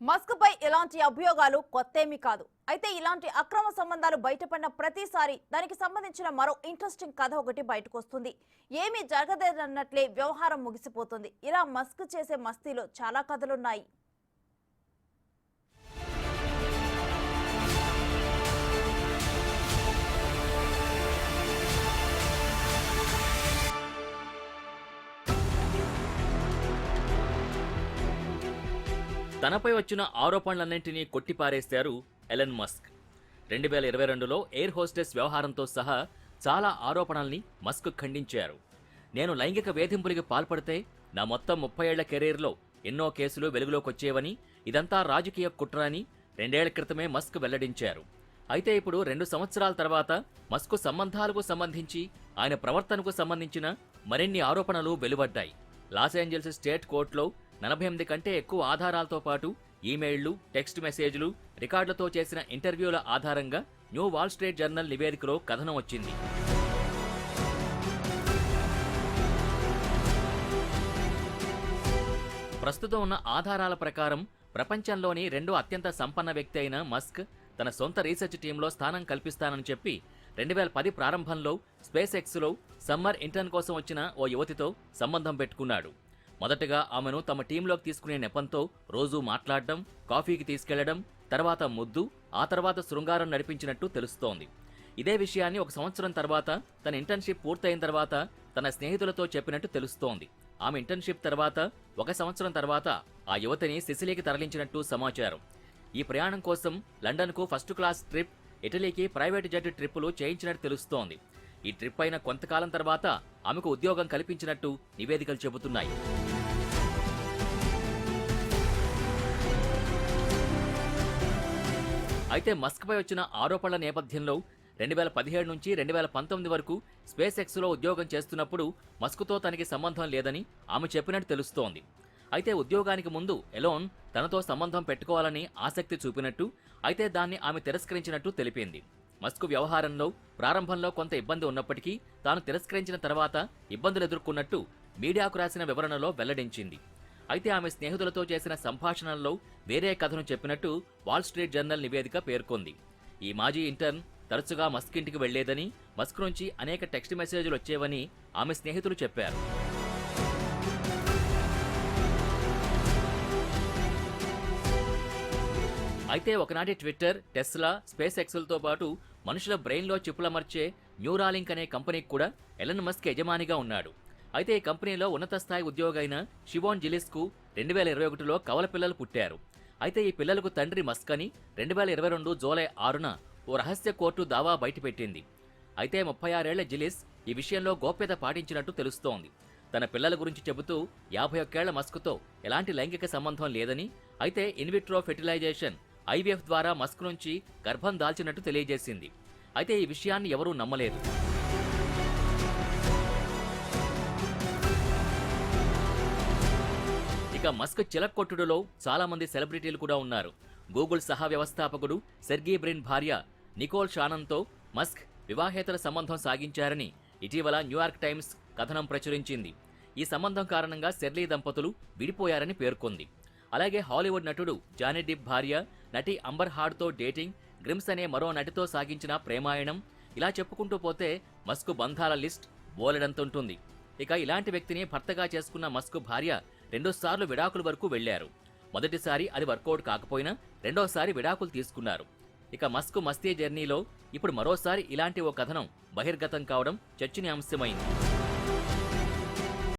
Musk పై ఇలాంటి అభియోగాలు కొత్తేమీ కాదు. అయితే ఇలాంటి అక్రమ సంబంధాలు బయటపడిన ప్రతిసారి దానికి సంబంధించిన మరో ఇంట్రెస్టింగ్ కథ ఒకటి బయటకు వస్తుంది. ఏమీ జరగదన్నట్లే వ్యవహారం ముగిసిపోతుంది. ఇలా మస్క్ చేసే మస్తీలో చాలా కథలున్నాయి. తనపై వచ్చిన ఆరోపణలన్నింటినీ కొట్టిపారేశారు ఎలన్ మస్క్. 2022లో ఎయిర్ హోస్టెస్ వ్యవహారంతో సహా చాలా ఆరోపణల్ని మస్క్ ఖండించారు. నేను లైంగిక వేధింపులకి పాల్పడితే నా మొత్తం 30 ఏళ్ల కెరీర్లో ఎన్నో కేసులు వెలుగులోకొచ్చేవని, ఇదంతా రాజకీయ కుట్ర అని 2 ఏళ్ల క్రితమే మస్క్ వెల్లడించారు. అయితే ఇప్పుడు 2 సంవత్సరాల తర్వాత మస్క్ సంబంధాలకు సంబంధించి, ఆయన ప్రవర్తనకు సంబంధించిన మరిన్ని ఆరోపణలు వెలువడ్డాయి. లాస్ ఏంజల్స్ స్టేట్ కోర్టులో 48 కంటే ఎక్కువ ఆధారాలతో పాటు ఈమెయిళ్లు, టెక్స్ట్ మెసేజ్లు, రికార్డులతో చేసిన ఇంటర్వ్యూల ఆధారంగా న్యూ వాల్ స్ట్రీట్ జర్నల్ నివేదికలో కథనం వచ్చింది. ప్రస్తుతం ఉన్న ఆధారాల ప్రకారం ప్రపంచంలోని రెండో అత్యంత సంపన్న వ్యక్తి అయిన మస్క్ తన సొంత రీసెర్చ్ టీంలో స్థానం కల్పిస్తానని చెప్పి 2010 ప్రారంభంలో స్పేస్ ఎక్స్లో సమ్మర్ ఇంటర్న్ కోసం వచ్చిన ఓ యువతితో సంబంధం పెట్టుకున్నాడు. మొదటగా ఆమెను తమ టీంలోకి తీసుకునే నెపంతో రోజూ మాట్లాడడం, కాఫీకి తీసుకెళ్లడం, తర్వాత ముద్దు, ఆ తర్వాత శృంగారం నడిపించినట్టు తెలుస్తోంది. ఇదే విషయాన్ని 1 సంవత్సరం తర్వాత తన ఇంటర్న్షిప్ పూర్తయిన తర్వాత తన స్నేహితులతో చెప్పినట్టు తెలుస్తోంది. ఆమె ఇంటర్న్షిప్ తర్వాత 1 సంవత్సరం తర్వాత ఆ యువతిని సిసిలీకి తరలించినట్టు సమాచారం. ఈ ప్రయాణం కోసం లండన్కు ఫస్ట్ క్లాస్ ట్రిప్, ఇటలీకి ప్రైవేట్ జెట్ ట్రిప్పులు చేయించినట్టు తెలుస్తోంది. ఈ ట్రిప్ అయిన కొంతకాలం తర్వాత ఆమెకు ఉద్యోగం కల్పించినట్టు నివేదికలు చెబుతున్నాయి. అయితే మస్క్పై వచ్చిన ఆరోపణల నేపథ్యంలో 2017 నుంచి 2019 వరకు స్పేస్ ఎక్స్లో ఉద్యోగం చేస్తున్నప్పుడు మస్క్తో తనకి సంబంధం లేదని ఆమె చెప్పినట్టు తెలుస్తోంది. అయితే ఉద్యోగానికి ముందు ఎలోన్ తనతో సంబంధం పెట్టుకోవాలని ఆసక్తి చూపినట్టు, అయితే దాన్ని ఆమె తిరస్కరించినట్టు తెలిపింది. మస్క్ వ్యవహారంలో ప్రారంభంలో కొంత ఇబ్బంది ఉన్నప్పటికీ తాను తిరస్కరించిన తర్వాత ఇబ్బందులు ఎదుర్కొన్నట్టు మీడియాకు రాసిన వివరణలో వెల్లడించింది. అయితే ఆమె స్నేహితులతో చేసిన సంభాషణల్లో వేరే కథను చెప్పినట్టు వాల్ స్ట్రీట్ జర్నల్ నివేదిక పేర్కొంది. ఈ మాజీ ఇంటర్న్ తరచుగా మస్క్ ఇంటికి వెళ్లేదని, మస్క్ నుంచి అనేక టెక్స్ట్ మెసేజ్లు వచ్చేవని ఆమె స్నేహితులు చెప్పారు. అయితే ఒకనాటి ట్విట్టర్, టెస్లా, స్పేస్ ఎక్స్లతో పాటు మనుషుల బ్రెయిన్లో చిప్పులమర్చే న్యూరాలింక్ అనే కంపెనీకి కూడా ఎలన్ మస్క్ యజమానిగా ఉన్నాడు. అయితే ఈ కంపెనీలో ఉన్నత స్థాయి ఉద్యోగి అయిన షివోన్ జిలిస్కు 2021లో కవల పిల్లలు పుట్టారు. అయితే ఈ పిల్లలకు తండ్రి మస్క్ అని 2022 జూలై 6న ఓ రహస్య కోర్టు దావా బయటపెట్టింది. అయితే 36 ఏళ్ల జిలిస్ ఈ విషయంలో గోప్యత పాటించినట్టు తెలుస్తోంది. తన పిల్లల గురించి చెబుతూ 51 ఏళ్ల మస్క్తో ఎలాంటి లైంగిక సంబంధం లేదని, అయితే ఇన్విట్రో ఫెర్టిలైజేషన్ IVF ద్వారా మస్క్ నుంచి గర్భం దాల్చినట్టు తెలియజేసింది. అయితే ఈ విషయాన్ని ఎవరూ నమ్మలేదు. ఇక మస్క్ చిలక్కొట్టుడులో చాలా మంది సెలబ్రిటీలు కూడా ఉన్నారు. గూగుల్ సహా వ్యవస్థాపకుడు సెర్గీ బ్రిన్ భార్య నికోల్ షానన్తో మస్క్ వివాహేతర సంబంధం సాగించారని ఇటీవల న్యూయార్క్ టైమ్స్ కథనం ప్రచురించింది. ఈ సంబంధం కారణంగా సెర్లీ దంపతులు విడిపోయారని పేర్కొంది. అలాగే హాలీవుడ్ నటుడు జానీ డిప్ భార్య నటి అంబర్ హార్డ్తో డేటింగ్, గ్రిమ్స్ అనే మరో నటితో సాగించిన ప్రేమాయణం, ఇలా చెప్పుకుంటూ పోతే మస్క్ బంధాల లిస్ట్ బోలెడంతుంటుంది. ఇక ఇలాంటి వ్యక్తిని భర్తగా చేసుకున్న మస్క్ భార్య 2 సార్లు విడాకుల వరకు వెళ్లారు. మొదటిసారి అది వర్కౌట్ కాకపోయినా రెండోసారి విడాకులు తీసుకున్నారు. ఇక మస్క్ మస్తీ జర్నీలో ఇప్పుడు మరోసారి ఇలాంటి ఓ కథనం బహిర్గతం కావడం చర్చనీయాంశమైంది.